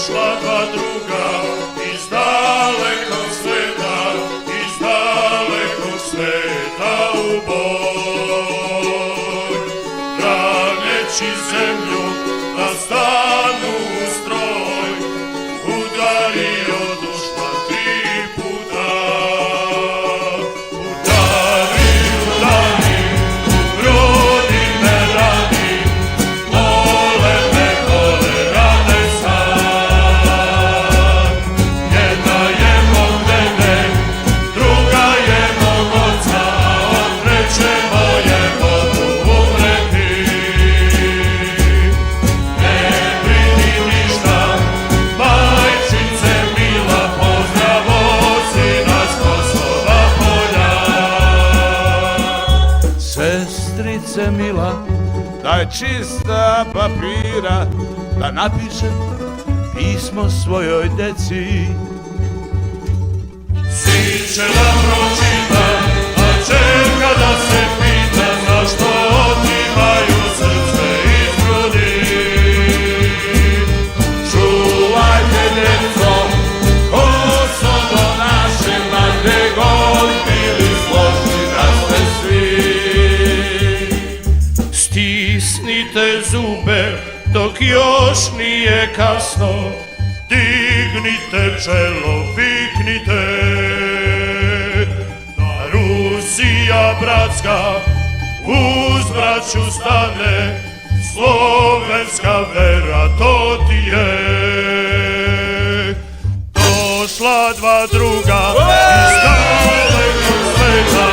došla dva druga iz dalekog sveta u boj, braneći zemlju da stanu u stroj, udario dušman 3 puta. Udari, u grudi me rani, bole rane sad. Jedna je mog dede, druga je mog oca, od treće moje mogu umreti. Ne brini ništa, majčice mila, pozdravo sina s Kosova polja. Sestrice mila, daj čista papira, da napišem pismo svojoj deci. Sin će da pročita, a čerka da se pita, zašto otimaju srce iz grudi. Čuvajte djeco, Kosovo naše, ma gde god bili složni da ste svi. Stisnite zube dok još nije kasno, dignite čelo, viknite, da Rusija bratska uz braću stane, slovenska vera to ti je. Došla dva druga iz dalekog sveta,